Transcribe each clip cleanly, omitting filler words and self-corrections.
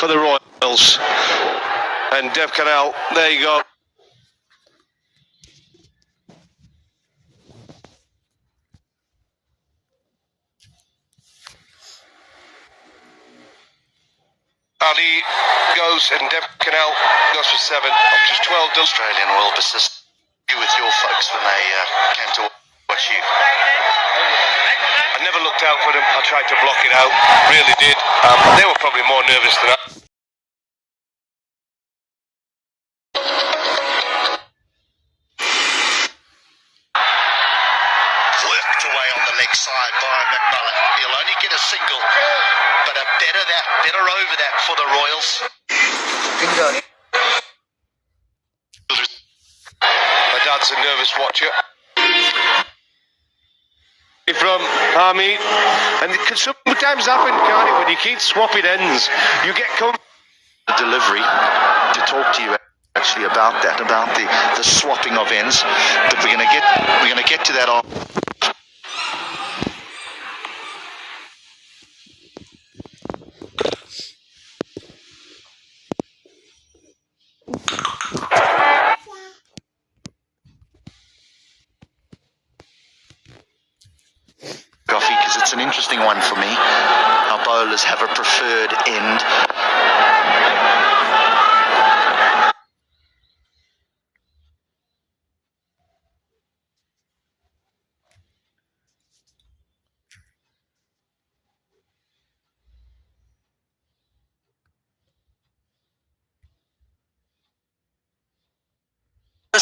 for the Royals. And Dev Canal, there you go. Ali goes and Dev Canal goes for 7. Just 12 done. Australian will persist with your folks when they came to watch you. I never looked out for them. I tried to block it out. Really did. They were probably more nervous than I. Worked away on the leg side by McMullen. He'll only get a single, but a better over that for the Royals. My dad's a nervous watcher. From Army, and it can sometimes happen, can't it, when you keep swapping ends, you get The delivery to talk to you actually about that, about the swapping of ends, but we're gonna get to that on. Because it's an interesting one for me. Our bowlers have a preferred end.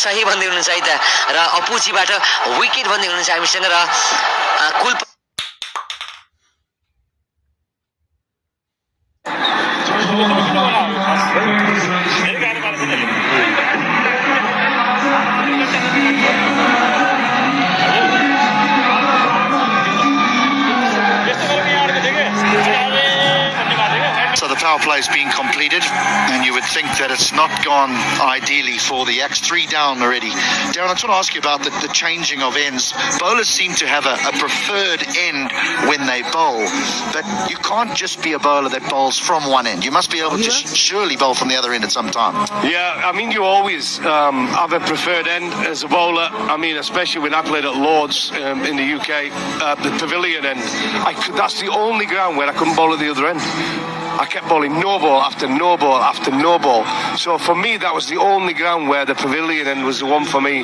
सही भन्दै हुनुहुन्छ है त र अपुचीबाट wicket भन्दै हुनुहुन्छ हामीसँग र कुल So the power play is being completed, and you would think that it's not gone ideally for the Axe. 3 down already. Darren, I just want to ask you about the changing of ends. Bowlers seem to have a preferred end when they bowl, but you can't just be a bowler that bowls from one end. You must be able to surely bowl from the other end at some time. Yeah, I mean, you always have a preferred end as a bowler. I mean, especially when I played at Lords in the UK, the pavilion end. That's the only ground where I couldn't bowl at the other end. I kept bowling no ball after no ball after no ball. So for me, that was the only ground where the pavilion end was the one for me.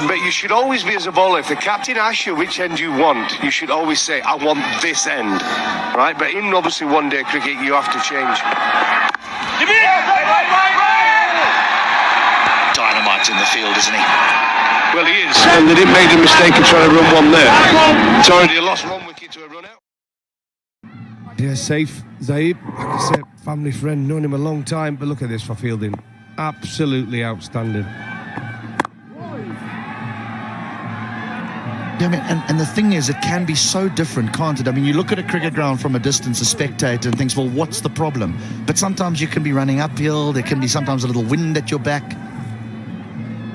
But you should always be, as a bowler, if the captain asks you which end you want, you should always say, I want this end. Right? But in obviously one-day cricket, you have to change. Dynamite in the field, isn't he? Well, he is. And they didn't make the mistake of trying to run one there. It's already lost 1 wicket to a run out. Yeah, safe, Zaid. Like I said, family friend, known him a long time, but look at this for fielding. Absolutely outstanding. Yeah, I mean, and the thing is, it can be so different, can't it? I mean, you look at a cricket ground from a distance, a spectator, and thinks, well, what's the problem? But sometimes you can be running uphill, there can be sometimes a little wind at your back.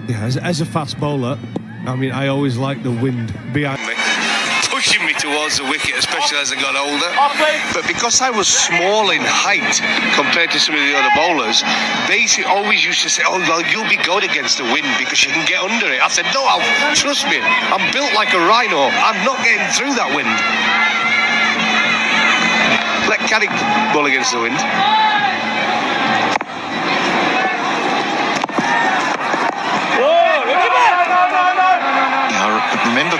Yeah, as a fast bowler, I mean, I always like the wind behind me, Pushing me towards the wicket, especially as I got older. But because I was small in height compared to some of the other bowlers, they always used to say, oh, well, you'll be good against the wind because you can get under it. I said, no, trust me, I'm built like a rhino. I'm not getting through that wind. Let Carrick bowl against the wind. I remember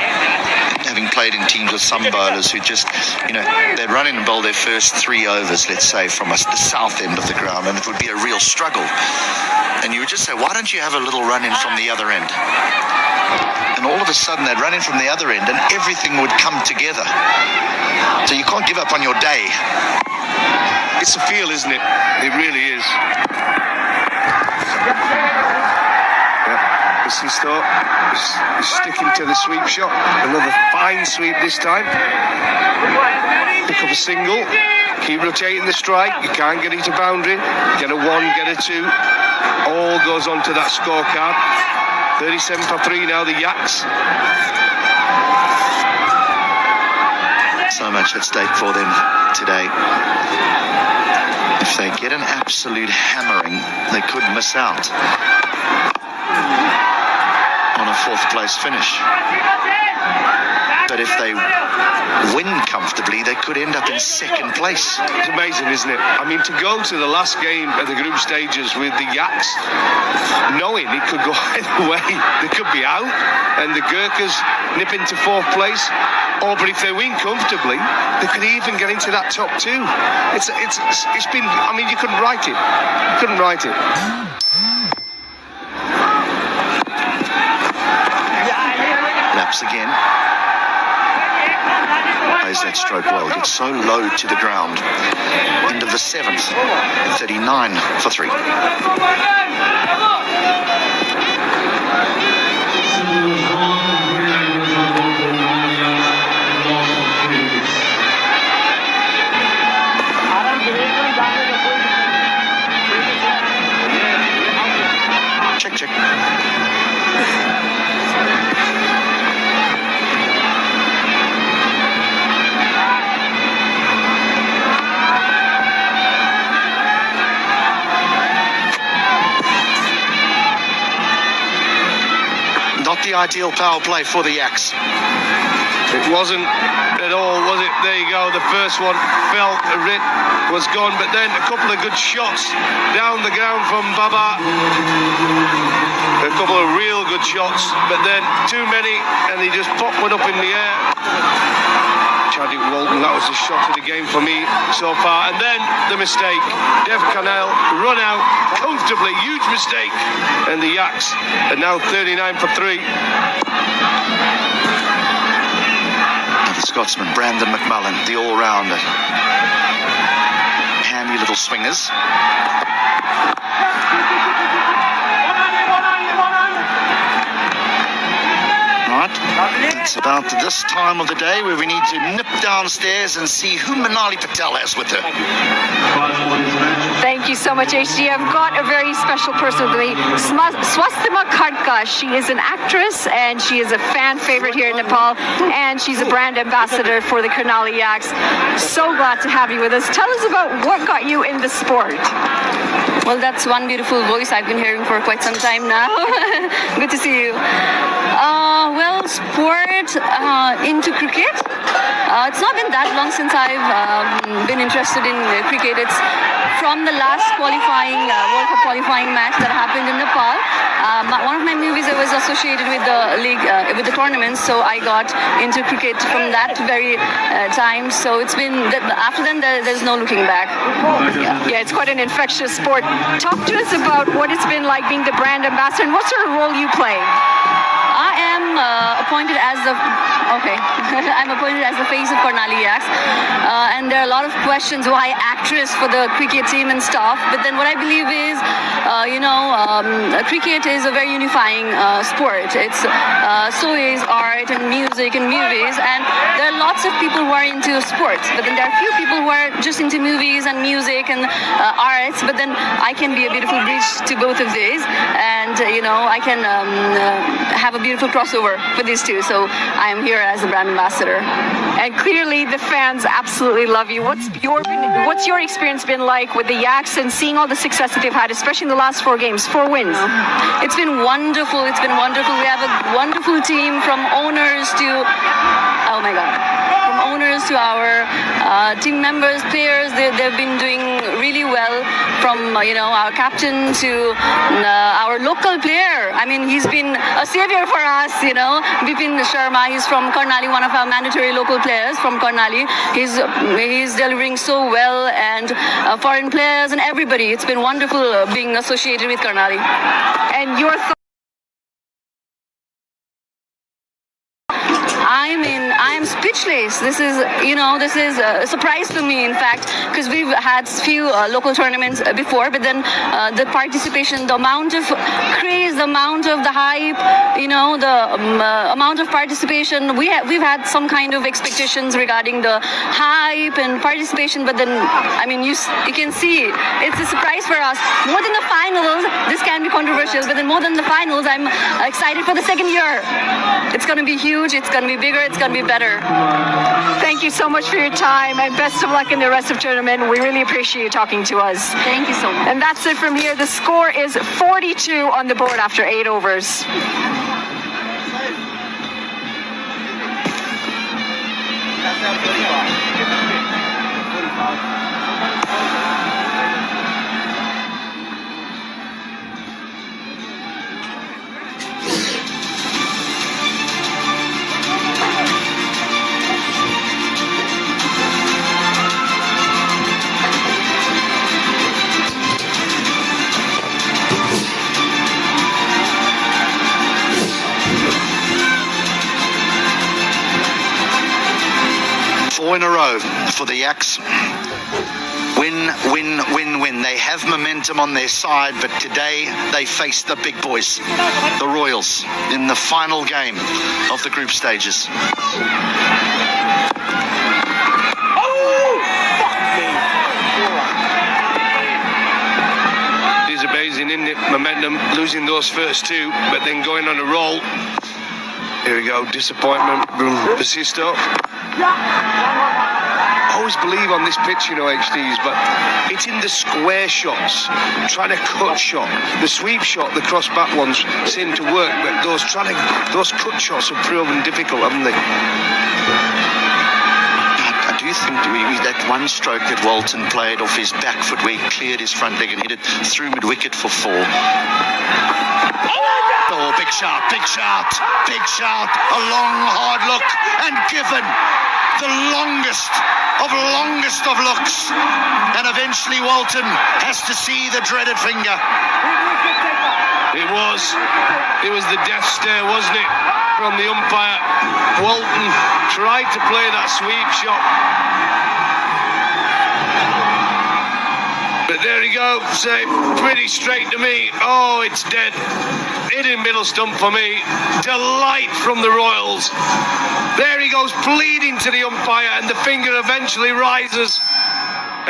having played in teams with some bowlers who just, they'd run in and bowl their first 3 overs, let's say, from the south end of the ground, and it would be a real struggle. And you would just say, why don't you have a little run in from the other end? And all of a sudden they'd run in from the other end and everything would come together. So you can't give up on your day. It's a feel, isn't it? It really is. He's sticking to the sweep shot. Another fine sweep this time. Pick up a single. Keep rotating the strike. You can't get into boundary. Get a 1, get a 2. All goes onto that scorecard. 37 for 3 now, the Yaks. So much at stake for them today. If they get an absolute hammering, they could miss out on a fourth place finish. But if they win comfortably, they could end up in second place. It's amazing, isn't it? I mean, to go to the last game of the group stages with the Yaks, knowing it could go either way, they could be out, and the Gurkhas nip into fourth place. Or, but if they win comfortably, they could even get into that top two. It's been. I mean, you couldn't write it. You couldn't write it. Laps again. Plays that stroke well. Gets so low to the ground. End of the seventh. 39 for 3. Check. Not the ideal power play for the Yaks. It wasn't at all, was it? There you go. The first one fell, was gone, but then a couple of good shots down the ground from Baba. A couple of real good shots, but then too many, and he just popped one up in the air. Chadwick Walton, that was the shot of the game for me so far. And then the mistake. Dev Canal run out comfortably, huge mistake. And the Yaks are now 39 for 3. The Scotsman, Brandon McMullen, the all-rounder. Handy little swingers. Right, it's about this time of the day where we need to nip downstairs and see who Manali Patel has with her. Thank you so much, HD. I've got a very special person with me, Swastima Khadka. She is an actress and she is a fan favorite here in Nepal, and she's a brand ambassador for the Karnali Yaks. So glad to have you with us. Tell us about what got you in the sport. Well, that's one beautiful voice I've been hearing for quite some time now. Good to see you. Well, sport, into cricket. It's not been that long since I've been interested in cricket. It's from the last qualifying, World Cup qualifying match that happened in Nepal. One of my movies, I was associated with the league, with the tournament, so I got into cricket from that very time. So it's been, after then, there's no looking back. Yeah, it's quite an infectious sport. Talk to us about what it's been like being the brand ambassador and what sort of role you play. I am appointed as the I'm appointed as the face of Karnali Yaks, and there are a lot of questions why actress for the cricket team and stuff. But then what I believe is, cricket is a very unifying sport. It's so is art and music and movies, and there are lots of people who are into sports. But then there are few people who are just into movies and music and arts. But then I can be a beautiful bridge to both of these, and I can have a beautiful crossover for these two. So I am here as a brand ambassador. And clearly the fans absolutely love you. What's your experience been like with the Yaks and seeing all the success that they've had, especially in the last 4 games, 4 wins? It's been wonderful. It's been wonderful. We have a wonderful team, from owners to, oh my God, from owners to our team members, players. They've been doing really well. From our captain to our local player. I mean, he's been a savior for us. Bipin Sharma. He's from Karnali, one of our mandatory local players from Karnali. He's delivering so well, and foreign players and everybody. It's been wonderful being associated with Karnali. And your thoughts? I'm speechless. This is a surprise for me, in fact, because we've had few local tournaments before, but then the participation, the amount of craze, the amount of the hype, the amount of participation. We've had some kind of expectations regarding the hype and participation, but then, I mean, you can see it's a surprise for us. More than the finals, this can be controversial, but then more than the finals, I'm excited for the second year. It's going to be huge. It's going to be bigger. It's going to be better. Thank you so much for your time, and best of luck in the rest of the tournament. We really appreciate you talking to us. Thank you so much. And that's it from here. The score is 42 on the board after 8 overs. In a row for the Yaks. Win, win, win, win. They have momentum on their side, but today they face the big boys, the Royals, in the final game of the group stages. It is amazing, isn't it? Momentum, losing those first two, but then going on a roll. Here we go, disappointment from Basisto. I always believe on this pitch, HDs, but it's in the square shots, trying to cut shot. The sweep shot, the cross-back ones seem to work, but those cut shots have proven difficult, haven't they? I do think that one stroke that Walton played off his back foot where he cleared his front leg and hit it through mid-wicket for 4. Oh, big shout, big shout, big shout. A long, hard look and given the longest of looks. And eventually Walton has to see the dreaded finger. It was the death stare, wasn't it, from the umpire. Walton tried to play that sweep shot. But there he goes, pretty straight to me. Oh, it's dead. Hit in middle stump for me. Delight from the Royals. There he goes, bleeding to the umpire, and the finger eventually rises.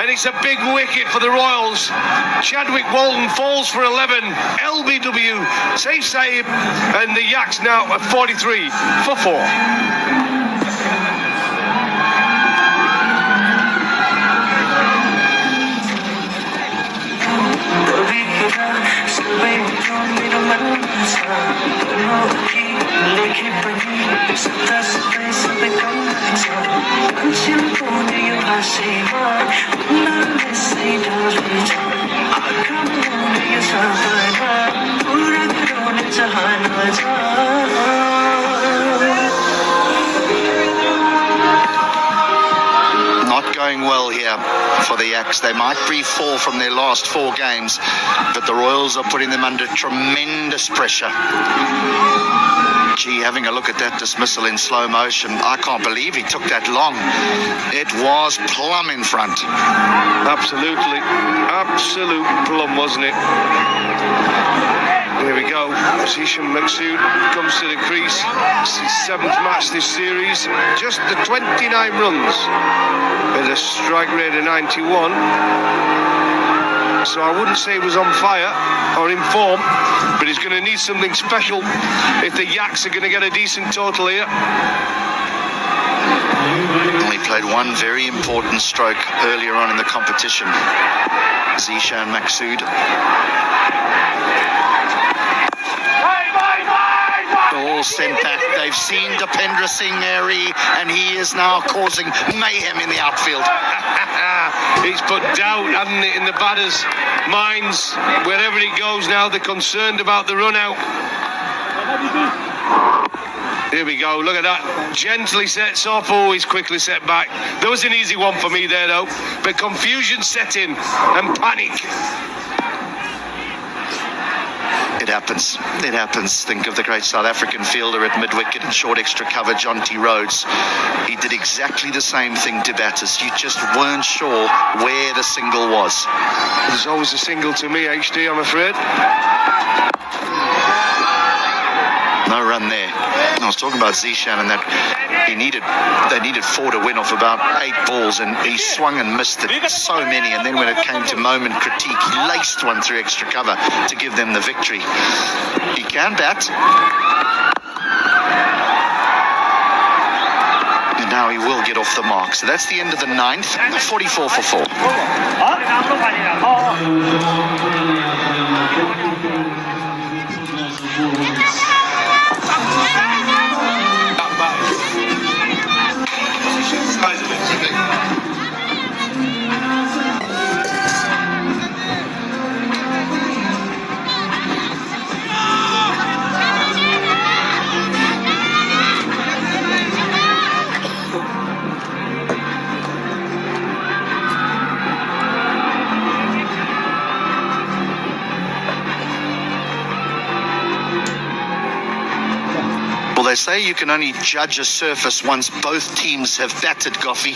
And it's a big wicket for the Royals. Chadwick Walton falls for 11. LBW, safe save, and the Yaks now at 43 for 4. Not going well here for the Yaks. They might be 4 from their last 4 games, but the Royals are putting them under tremendous pressure. Gee, having a look at that dismissal in slow motion, I can't believe he took that long. It was plumb in front. Absolutely. Absolute plum, wasn't it? Here we go. Zishan Maksud comes to the crease. It's his 7th match this series. Just the 29 runs with a strike rate of 91. So I wouldn't say he was on fire or in form, but he's going to need something special if the Yaks are going to get a decent total here. He played one very important stroke earlier on in the competition. Zishan Maksud. All sent back. They've seen Dipendra Singh Airy, and he is now causing mayhem in the outfield. He's put doubt, hasn't it, in the batters' minds. Wherever he goes now, they're concerned about the run out. Here we go, look at that. Gently sets off, oh, he's quickly set back. There was an easy one for me there, though. But confusion set in and panic. It happens. It happens. Think of the great South African fielder at mid-wicket and short extra cover, John T. Rhodes. He did exactly the same thing to batters. You just weren't sure where the single was. There's always a single to me, HD, I'm afraid. No run there. I was talking about Zishan and that they needed 4 to win off about 8 balls, and he swung and missed it so many, and then when it came to moment critique, he laced one through extra cover to give them the victory. He can bat. And now he will get off the mark. So that's the end of the 9th, 44 for 4. They say you can only judge a surface once both teams have batted, Goffey,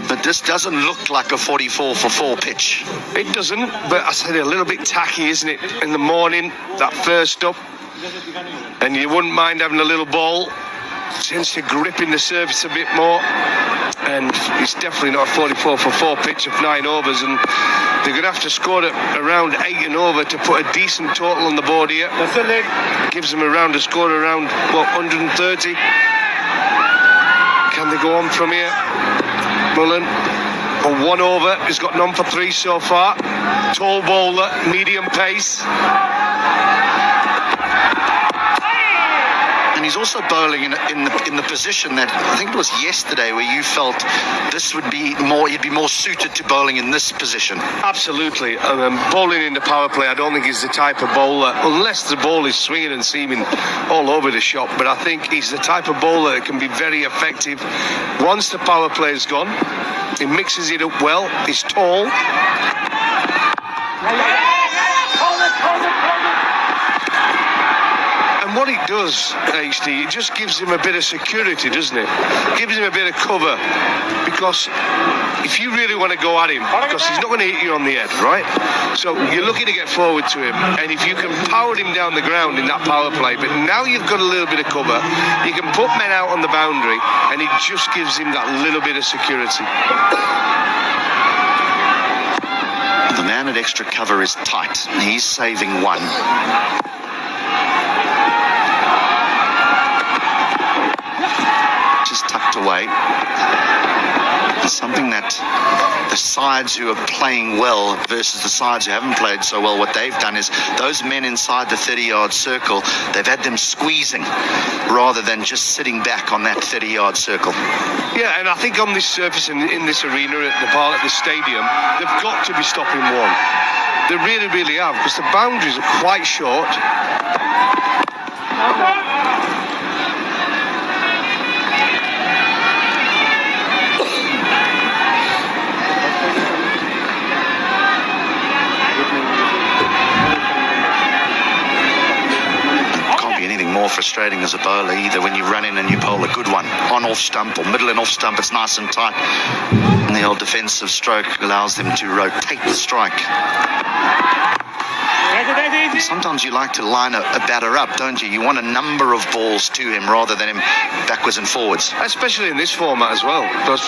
but this doesn't look like a 44 for 4 pitch. It doesn't, but I said a little bit tacky, isn't it? In the morning, that first up, and you wouldn't mind having a little ball. Tends to grip in the surface a bit more, and it's definitely not a 44 for 4 pitch of 9 overs, and they're going to have to score it around 8 and over to put a decent total on the board here. Gives them a score around, what, 130? Can they go on from here? Mullen, for 1 over, he's got none for 3 so far. Tall bowler, medium pace. And he's also bowling in the position that I think it was yesterday where you felt this would be more, he'd be more suited to bowling in this position. Absolutely. Bowling in the power play, I don't think he's the type of bowler, unless the ball is swinging and seaming all over the shop, but I think he's the type of bowler that can be very effective once the power play is gone. He mixes it up well, he's tall. What it does, HD, it just gives him a bit of security, doesn't it? Gives him a bit of cover. Because if you really want to go at him, because he's not going to hit you on the head, right? So you're looking to get forward to him. And if you can power him down the ground in that power play, but now you've got a little bit of cover, you can put men out on the boundary, and it just gives him that little bit of security. The man at extra cover is tight. He's saving 1. Just tucked away. It's something that the sides who are playing well versus the sides who haven't played so well, what they've done is those men inside the 30-yard circle, they've had them squeezing rather than just sitting back on that 30-yard circle. Yeah, and I think on this surface in this arena at Nepal, at the stadium, they've got to be stopping 1. They really, really have, because the boundaries are quite short. More frustrating as a bowler either when you run in and you bowl a good one on off stump or middle and off stump. It's nice and tight, and the old defensive stroke allows them to rotate the strike. Sometimes you like to line a batter up, don't you? You want a number of balls to him rather than him backwards and forwards. Especially in this format as well, because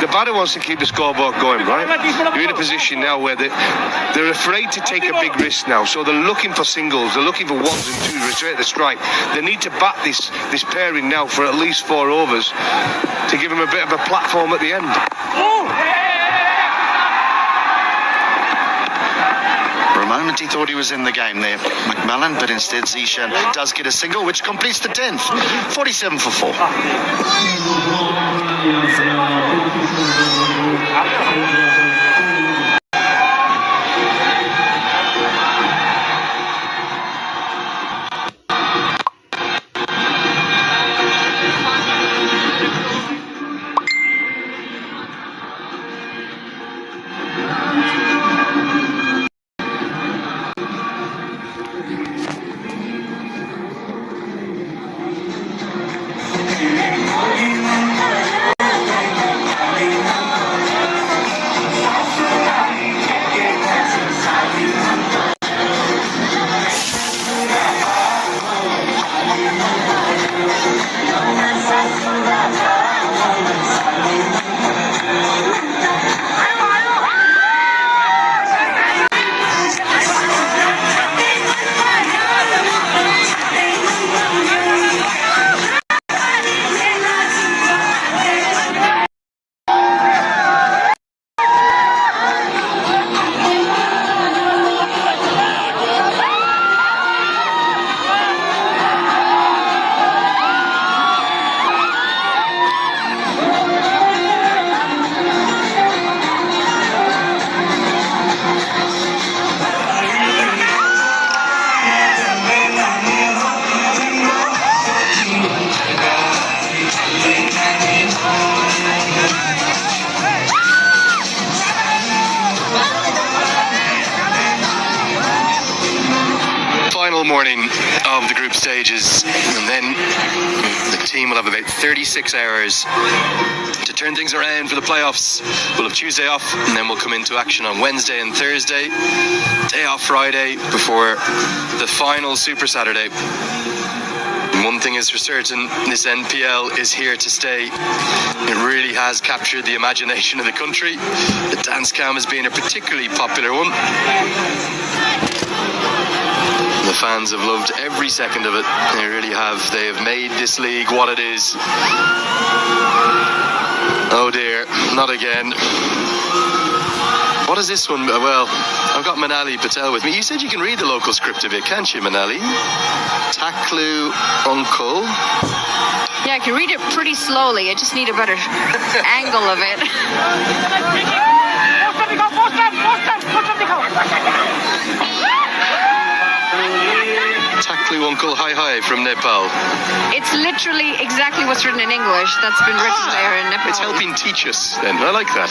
the batter wants to keep the scoreboard going, right? You're in a position now where they're afraid to take a big risk now, so they're looking for singles, they're looking for 1s and 2s straight at the strike. They need to bat this pairing now for at least 4 overs to give them a bit of a platform at the end. For a moment he thought he was in the game there, McMillan, but instead Zishan does get a single, which completes the 10th. 47 for 4. Final morning of the group stages, and then the team will have about 36 hours to turn things around for the playoffs. We'll have Tuesday off, and then we'll come into action on Wednesday and Thursday. Day off Friday before the final Super Saturday. And one thing is for certain, this NPL is here to stay. It really has captured the imagination of the country. The dance cam has been a particularly popular one. The fans have loved every second of it. They really have. They have made this league what it is. Oh dear, not again. What is this one? Well, I've got Manali Patel with me. You said you can read the local script a bit, can't you, Manali? Taklu Uncle. Yeah, I can read it pretty slowly. I just need a better angle of it. Taklu Uncle Hi from Nepal. It's literally exactly what's written in English that's been written there in Nepal. It's helping teach us then. I like that.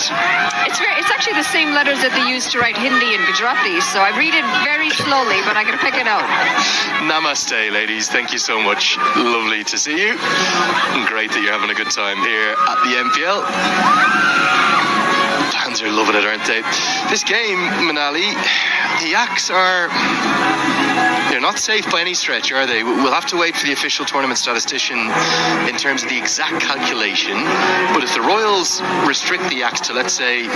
It's actually the same letters that they use to write Hindi and Gujarati, so I read it very slowly, but I can pick it out. Namaste, ladies. Thank you so much. Lovely to see you. Great that you're having a good time here at the MPL. Fans are loving it, aren't they? This game, Manali, the Yaks are... They're not safe by any stretch, are they? We'll have to wait for the official tournament statistician in terms of the exact calculation. But if the Royals restrict the Yaks to, let's say,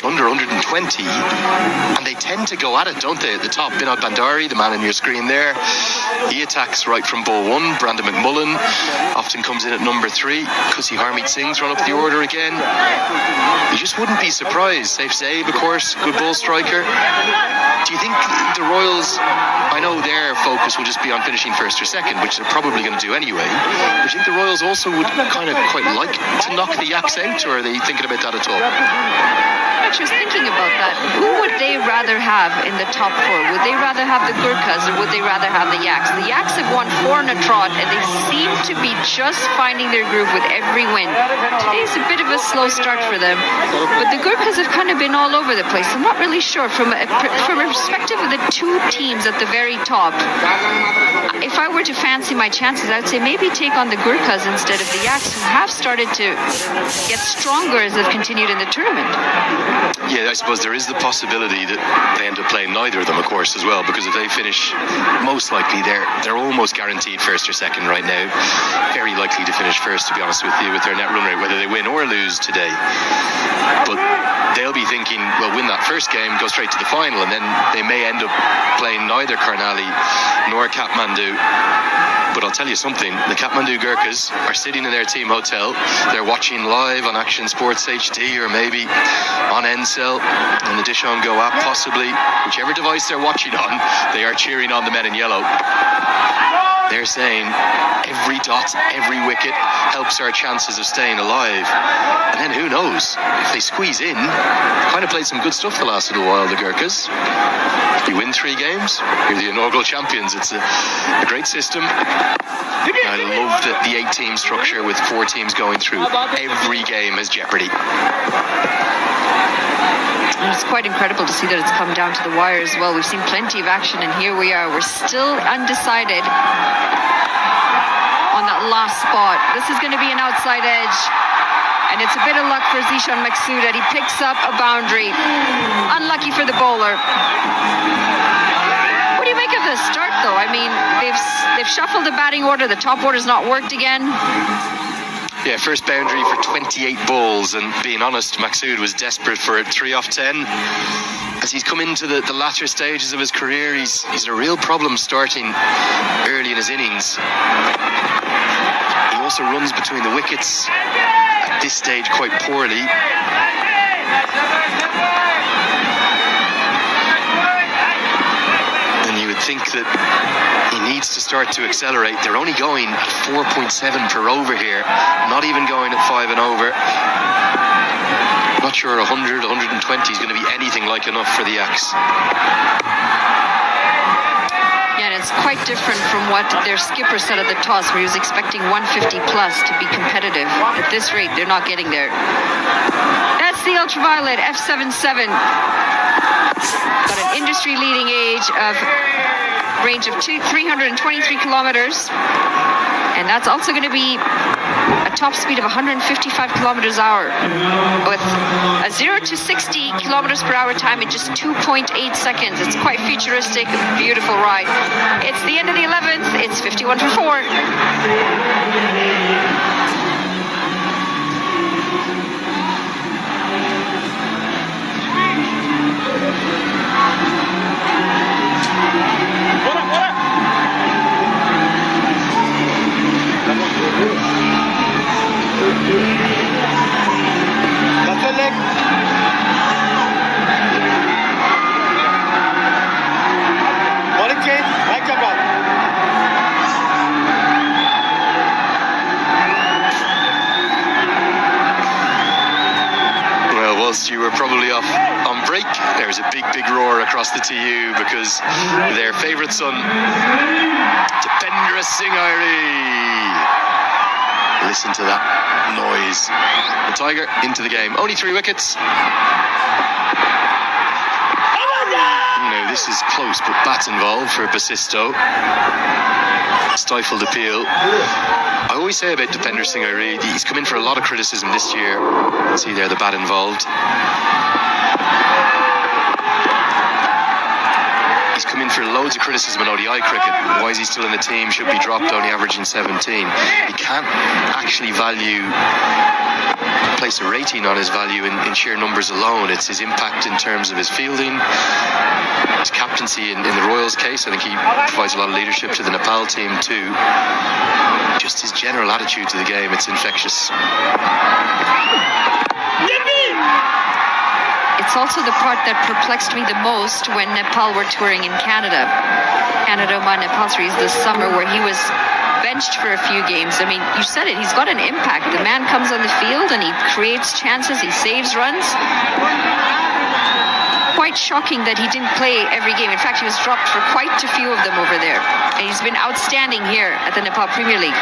under 120, and they tend to go at it, don't they, at the top? Binod Bandari, the man on your screen there, he attacks right from ball one. Brandon McMullen often comes in at number 3. Kusi Harmeet Singh's run up the order again. You just wouldn't be surprised. Saif Zaib, of course, good ball striker. Do you think the Royals... I know their focus will just be on finishing first or second, which they're probably going to do anyway. But do you think the Royals also would kind of quite like to knock the Yaks out, or are they thinking about that at all? I was thinking about that. Who would they rather have in the top 4? Would they rather have the Gurkhas or would they rather have the Yaks? The Yaks have won 4 in a trot and they seem to be just finding their groove with every win. Today's a bit of a slow start for them, but the Gurkhas have kind of been all over the place. I'm not really sure. From a perspective of the 2 teams at the very top, if I were to fancy my chances, I would say maybe take on the Gurkhas instead of the Yaks, who have started to get stronger as they've continued in the tournament. Yeah, I suppose there is the possibility that they end up playing neither of them, of course, as well, because if they finish, most likely they're almost guaranteed first or second right now. Very likely to finish first, to be honest with you, with their net run rate, whether they win or lose today. But they'll be thinking, well, win that first game, go straight to the final, and then they may end up playing neither Karnali nor Kathmandu. But I'll tell you something, the Kathmandu Gurkhas are sitting in their team hotel. They're watching live on Action Sports HD or maybe on Ncell, on the Dish On Go app, possibly. Whichever device they're watching on, they are cheering on the men in yellow. They're saying every dot, every wicket helps our chances of staying alive. And then who knows, if they squeeze in, kind of played some good stuff the last little while, the Gurkhas. You win 3 games, you're the inaugural champions. It's a great system. I love the 8-team structure with 4 teams going through. Every game has jeopardy. And it's quite incredible to see that it's come down to the wire as well. We've seen plenty of action, and here we are. We're still undecided on that last spot. This is going to be an outside edge, and it's a bit of luck for Zishan Maksud that he picks up a boundary. Unlucky for the bowler. What do you make of this start, though? I mean, they've shuffled the batting order. The top order's not worked again. Yeah, first boundary for 28 balls, and being honest, Maksud was desperate for it. 3 off 10. As he's come into the latter stages of his career, he's a real problem starting early in his innings. He also runs between the wickets at this stage quite poorly. And you would think that he needs to start to accelerate. They're only going at 4.7 per over here, not even going at 5 and over. Not sure 100, 120 is going to be anything like enough for the Yaks. Yeah, and it's quite different from what their skipper said at the toss, where he was expecting 150 plus to be competitive. At this rate, they're not getting there. That's the ultraviolet F77. Got an industry-leading range of 323 kilometers. And that's also going to be a top speed of 155 kilometers an hour with a 0 to 60 kilometers per hour time in just 2.8 seconds. It's quite futuristic, beautiful ride. It's the end of the 11th. It's 51 for 4. Whilst you were probably off on break, there's a big roar across the TU because their favourite son, Dipendra Singh Airi. Listen to that noise. The Tiger into the game. Only 3 wickets. You know, this is close, but bats involved for Basisto. Stifled appeal. I always say about Dipendra Singh Airi, he's come in for a lot of criticism this year. See there, the bat involved. He's come in for loads of criticism in ODI cricket. Why is he still in the team? Should be dropped, only averaging 17. He can't actually place a rating on his value in sheer numbers alone. It's his impact in terms of his fielding, his captaincy in the Royals case. I think he provides a lot of leadership to the Nepal team too. Just his general attitude to the game, it's infectious. It's also the part that perplexed me the most when Nepal were touring in Canada. Nepal series this summer, where he was benched for a few games. I mean, you said it, he's got an impact. The man comes on the field and he creates chances, he saves runs. Quite shocking that he didn't play every game. In fact, he was dropped for quite a few of them over there. And he's been outstanding here at the Nepal Premier League.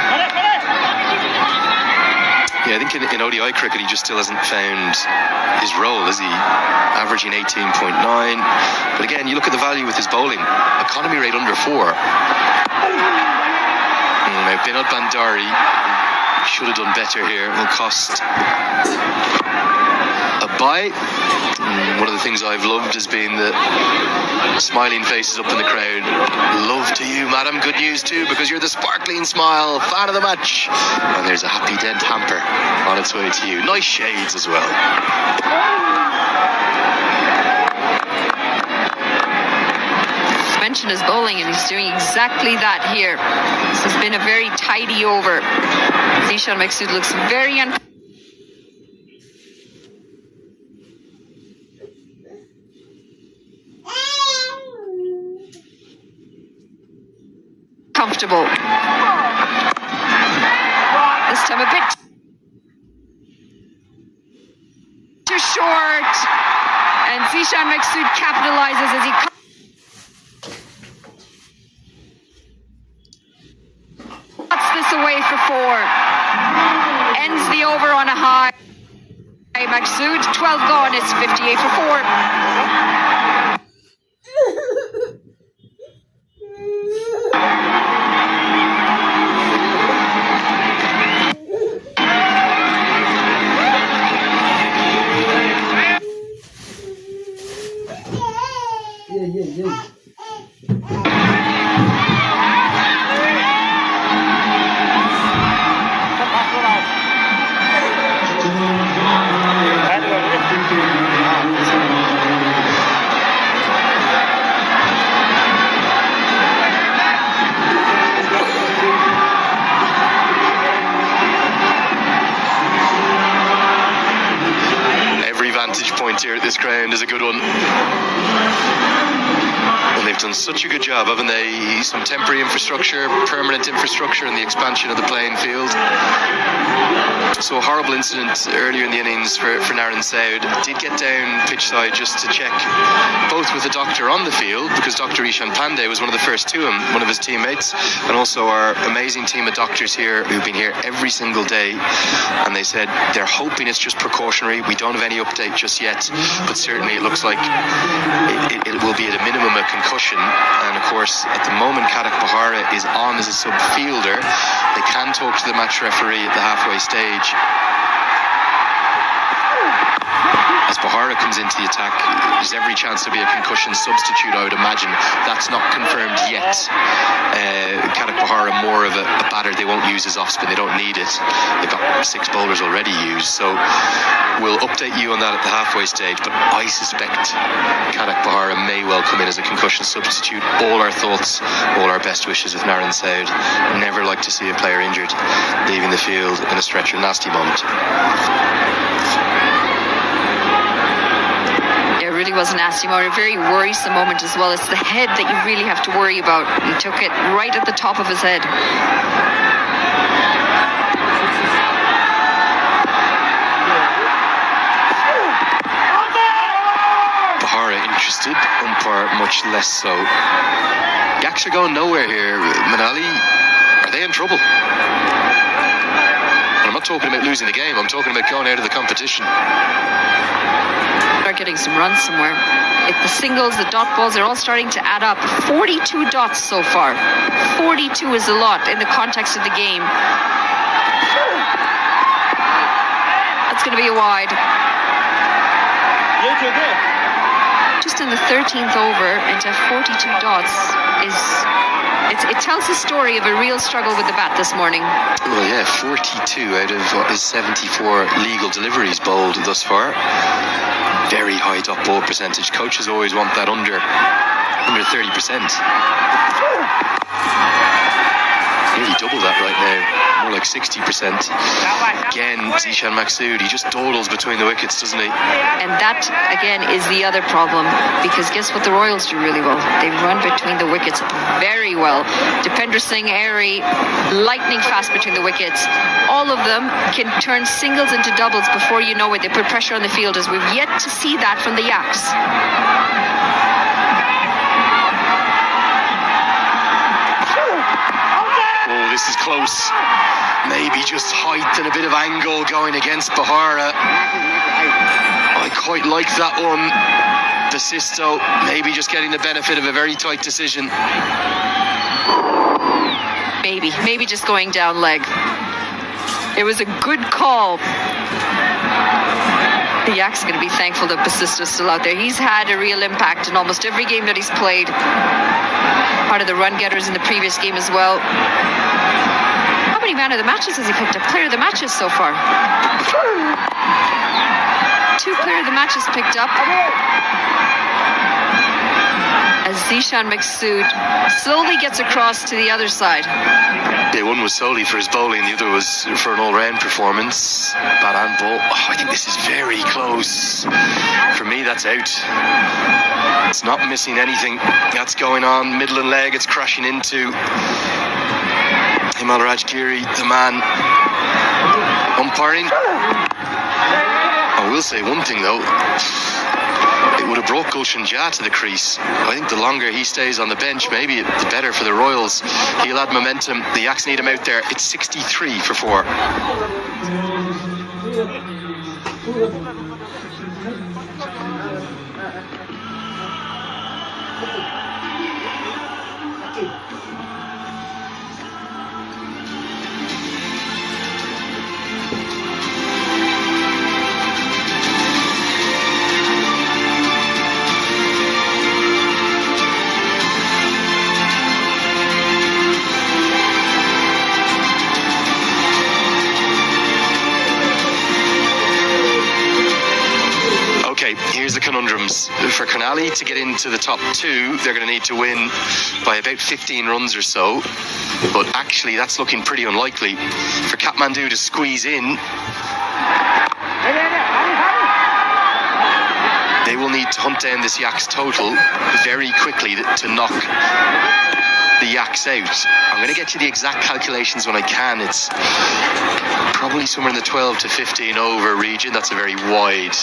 Yeah, I think in ODI cricket he just still hasn't found his role, is he? Averaging 18.9. But again, you look at the value with his bowling. Economy rate under 4. Now, Binod Bandari should have done better here. Will cost a bye. One of the things I've loved has been the smiling faces up in the crowd. Love to you, madam. Good news too, because you're the sparkling smile fan of the match. And there's a happy dent hamper on its way to you. Nice shades as well. Mentioned his bowling, and he's doing exactly that here. This has been a very tidy over. Zishan Maksud looks very comfortable. This time a bit too short, and Zishan Maksud capitalizes as he cuts this away for 4. Ends the over on a high. Maksud, 12 gone, it's 58 for 4. Here at this ground is a good one, and they've done such a good job, haven't they? Some temporary infrastructure, permanent infrastructure, and the expansion of the playing field. So a horrible incident earlier in the innings for Naren Saud. Did get down pitch side just to check, both with the doctor on the field, because Dr. Ishan Pandey was one of the first to him, one of his teammates, and also our amazing team of doctors here who've been here every single day, and they said they're hoping it's just precautionary. We don't have any update just yet, but certainly it looks like it will be at a minimum a concussion. And of course, at the moment Karak Bohara is on as a sub fielder. They can talk to the match referee at the halfway stage. As Bohara comes into the attack, there's every chance there'll be a concussion substitute, I would imagine. That's not confirmed yet. Karak Bohara, more of a batter they won't use as off-spin. They don't need it. They've got 6 bowlers already used. So we'll update you on that at the halfway stage. But I suspect Karak Bohara may well come in as a concussion substitute. All our thoughts, all our best wishes with Naren Saud. Never like to see a player injured leaving the field in a stretcher. Nasty moment. It really was a nasty moment, a very worrisome moment as well. It's the head that you really have to worry about. He took it right at the top of his head. Bohara interested, umpire much less so. Yaks are going nowhere here. Manali, are they in trouble? And I'm not talking about losing the game, I'm talking about going out of the competition. Start getting some runs somewhere. The singles, the dot balls, they're all starting to add up. 42 dots so far. 42 is a lot in the context of the game. That's going to be a wide. Just in the 13th over, and to have 42 dots it tells the story of a real struggle with the bat this morning. Well, yeah, 42 out of what is 74 legal deliveries bowled thus far. Very high dot ball percentage. Coaches always want that under 30%. Nearly double that right now. More like 60%. Again, Zishan Maksud, he just dawdles between the wickets, doesn't he? And that, again, is the other problem. Because guess what the Royals do really well? They run between the wickets very well. Dipender Singh, Airy, lightning fast between the wickets. All of them can turn singles into doubles before you know it. They put pressure on the fielders. We've yet to see that from the Yaks. Oh, this is close. Maybe just height and a bit of angle going against Bohara. I quite like that one. Basisto maybe just getting the benefit of a very tight decision. Maybe just going down leg. It was a good call. The Yaks are going to be thankful that Basisto's still out there. He's had a real impact in almost every game that he's played. Part of the run getters in the previous game as well. How many man of the matches has he picked up? Player of the matches so far. 2 player of the matches picked up. As Zishan Maksud slowly gets across to the other side. Yeah, one was solely for his bowling, the other was for an all-round performance. Bat and ball. Oh, I think this is very close. For me, that's out. It's not missing anything. That's going on. Middle and leg, it's crashing into. Himal Rajgiri, the man umpiring. I will say one thing though. It would have brought Gulshan Jah to the crease. I think the longer he stays on the bench, maybe the better for the Royals. He'll add momentum. The Yaks need him out there. It's 63 for 4. Here's the conundrums. For Karnali to get into the top 2, they're going to need to win by about 15 runs or so. But actually, that's looking pretty unlikely. For Kathmandu to squeeze in, they will need to hunt down this Yaks total very quickly to knock the yaks out. I'm going to get you the exact calculations when I can. It's probably somewhere in the 12 to 15 over region. That's a very wide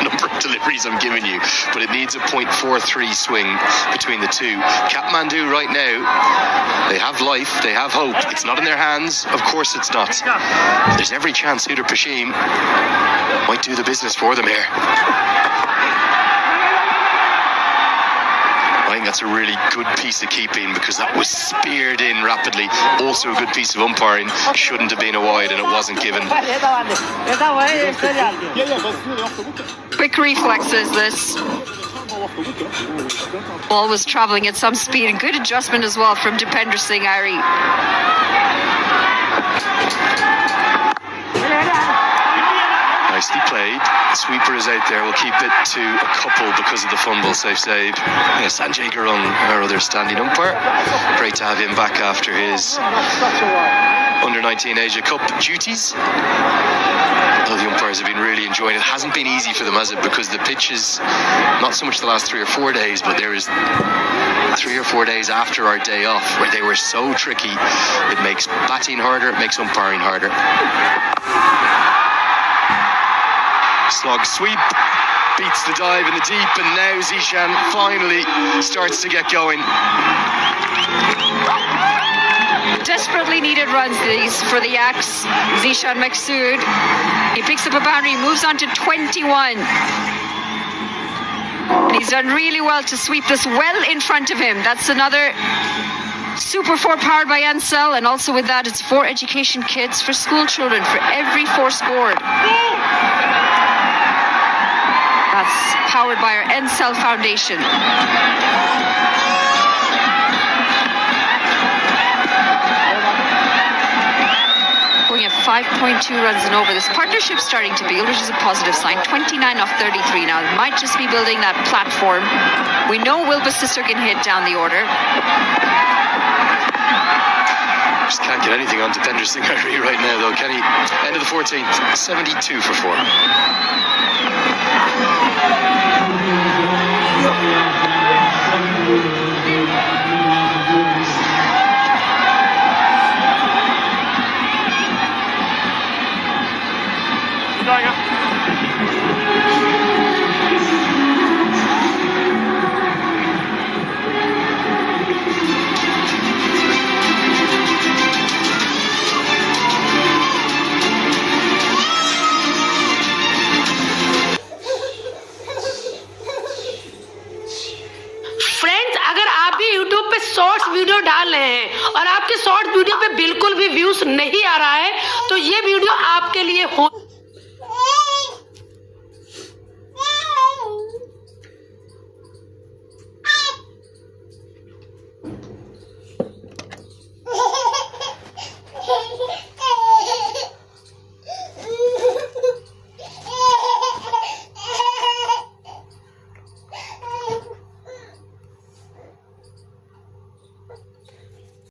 number of deliveries I'm giving you, but it needs a 0.43 swing between the two. Kathmandu right now, they have life, they have hope. It's not in their hands, of course it's not. There's every chance sudurapaschim might do the business for them here. I think that's a really good piece of keeping, because that was speared in rapidly. Also a good piece of umpiring. Shouldn't have been a wide, and it wasn't given. Quick reflexes, this. Ball was traveling at some speed, and good adjustment as well from Dipender Singh Ari. Nicely played. Sweeper is out there. We'll keep it to a couple because of the fumble. Safe save. Yeah, Sanjay Gurung, our other standing umpire. Great to have him back after his Under-19 Asia Cup duties. All the umpires have been really enjoying it. It hasn't been easy for them, has it? Because the pitches, not so much the last 3 or 4 days, but there is 3 or 4 days after our day off where they were so tricky. It makes batting harder, it makes umpiring harder. Slog sweep, beats the dive in the deep, and now Zishan finally starts to get going. Desperately needed runs these for the Yaks. Zishan Maksud, he picks up a boundary, moves on to 21. And he's done really well to sweep this well in front of him. That's another Super 4 powered by Ansel, and also with that it's 4 education kits for school children for every 4 scored. That's powered by our Ansel Foundation. Going at 5.2 runs and over. This partnership's starting to build, which is a positive sign. 29 off 33 now. It might just be building that platform. We know Wilbur Sister can hit down the order. Just can't get anything on Dipender Singh Ari right now, though, can he? End of the 14th, 72 for 4. Shorts video डाल रहे हैं और आपके short video पे बिल्कुल भी views नहीं आ रहा है, तो ये वीडियो आपके लिए हो